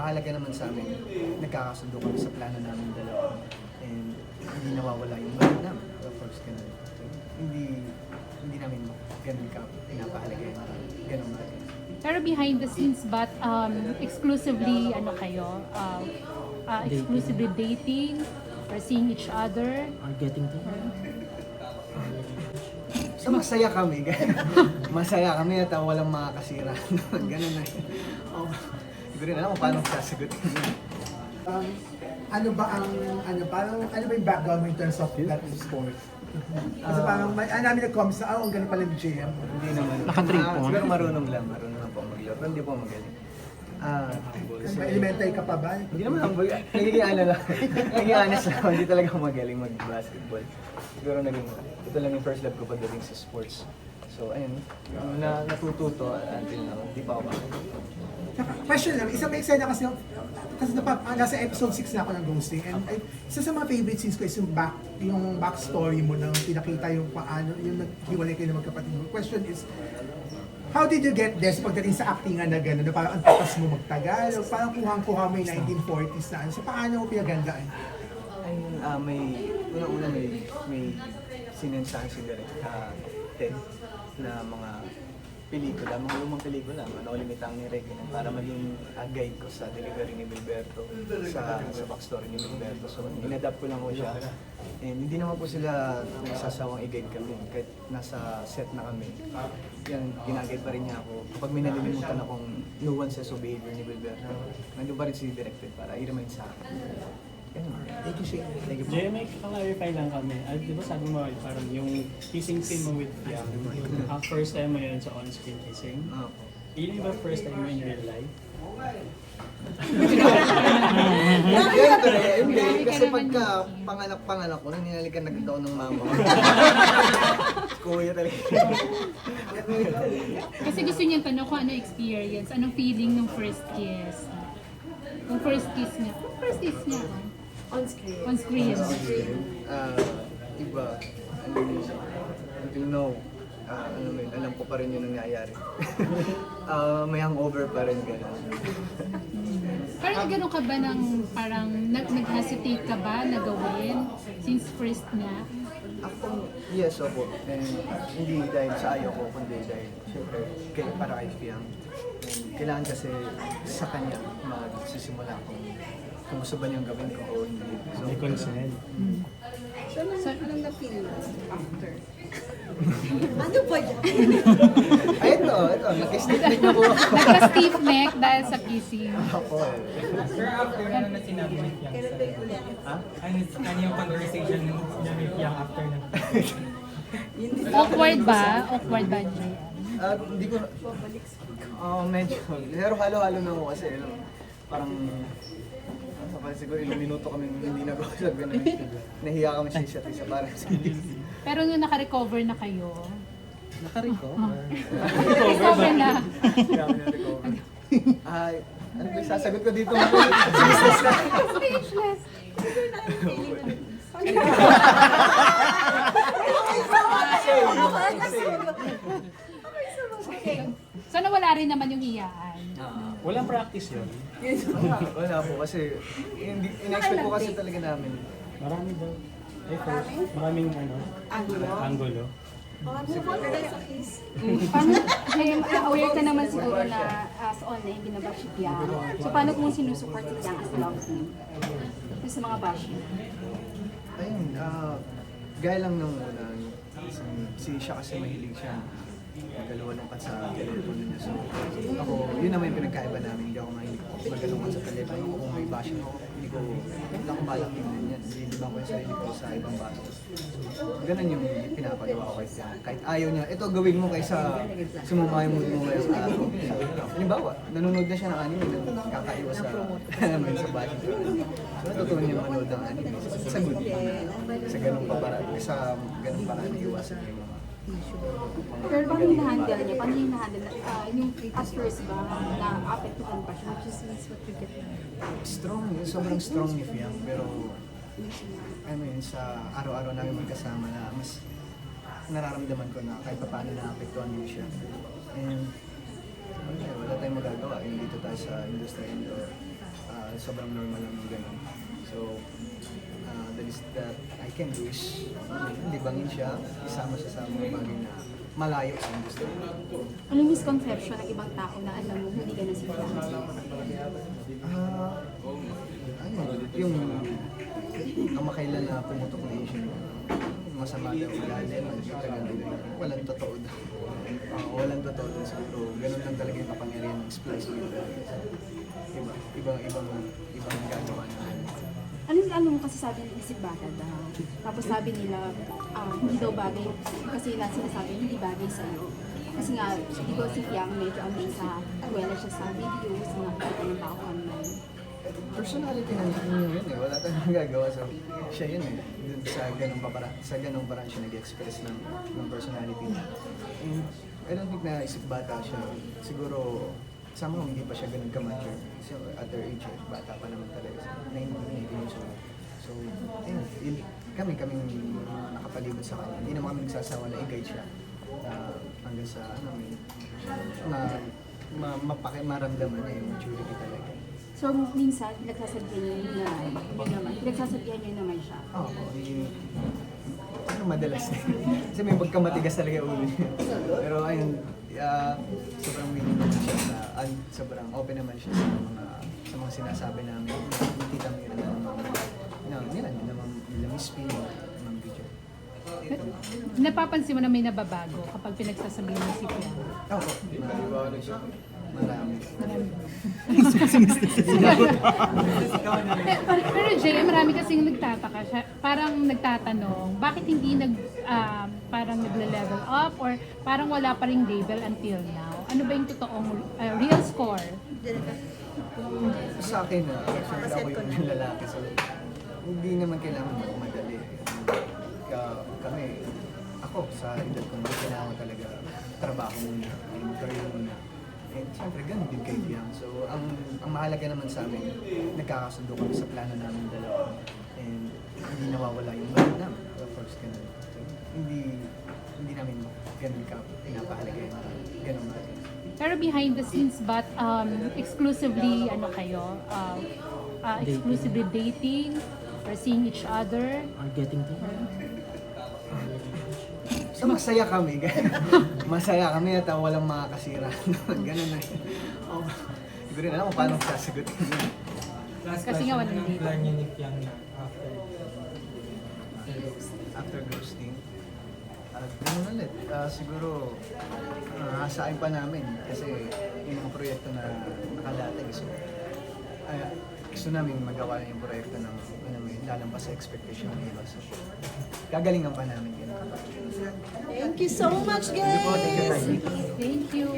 mahalaga naman sa amin, nagkakasundo kami sa plano namin dalawa. And hindi nawawala yung balik namin. Of course, ganun. So, hindi namin ganun ka pinapahalaga yung ganun bagay. Pero behind the scenes, but exclusively, ano kayo? Exclusively dating or seeing each other? Or getting to know. So masaya kami, masaya kami at walang makakasira. Ganun na. Oh, hindi ko rin alam kung paano sasagutin. Ano ba yung background mo in terms of that sport? Kasi parang namin nag-comments na, ang galing pala ni JM. Hindi naman. Nakatripon. Siguro marunong lang po maglaro. Pero hindi po magaling. May elementary ka pa ba? Hindi naman ako, nagiging ano lang. Nagiging honest lang, hindi talaga ako magaling mag-basketball. Siguro ito lang yung first love ko pagdating sa sports. So ayun, natututo until now, hindi pa ako magaling. Question lang, isang eksena kasi nasa episode 6 na ako ng Ghosting, and isa sa mga favorite scenes ko is yung backstory mo nang pinakita yung paano, yung naghiwalay kayo ng magkapatid mo. Question is, how did you get this pagdating sa actingan na gano'n, na parang ang tatas mo magtagalog, parang kuhang-kuha mo yung 1940s na ano, so paano mo pinagandaan? Ayun, una-una may sinensahan si Direk Ted na mga pelikula, mga lumang pelikula, Manolo Limitang ni Regina, para maging guide ko sa delivery ni Bilberto, sa backstory ni Bilberto. So, in-adapt ko lang ko siya. And hindi naman po sila nagsasawang i-guide kami, kahit nasa set na kami. Yan, ginaguide pa rin niya ako. Kapag may nalilimutan akong nuances of behavior ni Bilberto, nandun pa rin si Directed para i-remind sa akin. Thank you, Shane. Thank you po. JMX, clarify lang kami. Di ba sabi mo parang yung kissing scene mo with Yang, ang first time mo yun sa on-screen kissing? Opo. Yun yung ba first time mo in real life? Ganito na yan. Hindi, kasi pagka panganak ko, ninalikan na ako ng mama ko. Kuya talaga. Kasi gusto niya tanong kung ano experience, anong feeling ng first kiss. Kung first kiss niya. On screen. On screen. Iba, until now, alam ko pa rin yung nangyayari. May hangover pa rin, gano'n. Parang gano'n ka ba ng parang nag-hesitate ka ba na gawin since first niya? Ako, yes, opo. And hindi dahil sa ayaw ko, kundi dahil syempre para kay Fiang. And kailangan kasi sa kanya magsisimula kung gusto ba niyang gawin ko o hindi. So, May consent. So, anong na-feel mo after? Ano ba yan? Ay, ito, nag-stick na po ako. Nagka-stiff neck dahil sa kissing. Ako Sir, after ano na sinabi ni Piang Ha? ano yung conversation niya ni Piang after na? Awkward ba? Awkward ba niya? Hindi ko, medyo, pero halo-halo na ako kasi, parang siguro ilang minuto kami hindi nag-usap, ganun. Nahiya kami sa isa't isa, parang Pero nung naka-recover na kayo, Naka-recover. recover na. kami na-recover. Ay, ano ba yung sasagot ko dito? Business na. Speechless. So nawala rin naman yung hiyaan. Walang practice yun. Wala po kasi, in-expect ko kasi talaga namin. Marami daw. Maraming angulo. Paano, aware ka naman siguro na sa online binabash si Piang. So paano kung sinusupport si Piang as love team? Yung sa mga bashing. Ayun, gaya lang nung una, siya kasi mahilig siya magalawalungkat sa telepono niya. So, ako, yun naman yung pinagkaiba namin. Hindi ako mahilig magalungkat sa telepono. Kung may bashing ako, hindi ako balak tingnan yan. Hindi ba ko yung sarili ko sa ibang baso. So, ganun yung pinapagawa ko kay siya. Kahit ayaw niya, ito gawin mo kaysa sumama yung mood mo ngayon sa araw. Halimbawa, nanonood na siya ng anime, kakaiwas sa bashing. So, natutunan niya manood ng anime. Sa good. Sa ganung paraan iwasan yung mga Pero paano yung na-handle niya? Paano yung na-handle? Yung at first ba, na-apektuhan pa siya? Which is what you get. strong, sobrang strong ni Fiang, pero I mean, sa araw-araw namin magkasama na mas nararamdaman ko na kahit paano na-apektuhan din siya. And wala tayong magagawa, dito tayo sa industriya ito. sobrang normal lang ng ganun. So, the least that I can do is libangin siya, isama siya sa mga bagay na malayo sa gusto niya. Ano misconception ng ibang tao na alam mo hindi ka na si Piang? Yung kamakailan na pumutok na issue, masama daw ugali, walang totoo daw. Walang totoo daw siguro. Ganun lang talaga yung kapangyarihan ng splice with ibang gagawa na. Ano mo kasi sabi ni Isip Bata daw? Tapos sabi nila, hindi daw bagay, kasi sinasabi hindi bagay sa'yo. Kasi nga, di ba si Piang medyo sa wala siya sa videos, nakakita ng tao online. Personality ng yun eh, wala tayong magagawa. So, siya yun eh. Dun sa ganung parang siya nag-express ng personality niya. And I don't think na isip bata siya. Siguro, somehow hindi pa siya ganun ka-mature. So, at her age, bata pa naman talaga. 19 years old. So, ayun, kaming nakapalibot sa kanya. Hindi naman kami nagsasawa na i-guide siya. Hanggang sa, maramdaman niya yung maturity talaga. So, minsan, pinagsasabihan niyo naman siya. Oo, madalas na. Kasi may pagkamatigas talaga yung ulo niya. Pero ayun, sobrang willing naman siya sobrang open naman siya sa mga sinasabi namin. Nakikita mo yun naman nila Miss P, ng video. Napapansin mo na may nababago kapag pinagsasabihan mo si Piang? Oo, marami. Pero Jay, marami kasing nagtataka siya, parang nagtatanong, bakit hindi parang nagle-level up or parang wala pa ring label until now? Ano ba yung totoong real score? Sa akin, sure ako yung lalaki. So, hindi naman kailangan madali. Ako, sa edad ko, hindi kailangan talaga trabaho muna, career muna. And siyempre, ganun din kay Piang. So, ang mahalaga naman sa amin, nagkakasundo kami sa plano namin dalawa. And hindi nawawala yung band namin. Of course, ganun. So, hindi namin ganun ka pinapahalaga yung ganun natin. Pero behind the scenes, but exclusively, exclusively dating or seeing each other? Are getting to So, masaya kami. Masaya kami at walang makakasira. Ganun na yun. Oh, hindi ko rin alam kung paano sasagutin yun. Last Kasi nga question, walang anong date. plan niyo ni Piang na After ghosting, ganun ulit. Siguro, hasain pa namin kasi yung mga proyekto na nakalatag. So, gusto namin magawa yung proyekto ng lalampas sa expectation ng iba. So, gagalingan pa namin yun. Thank you so much, guys! Thank you.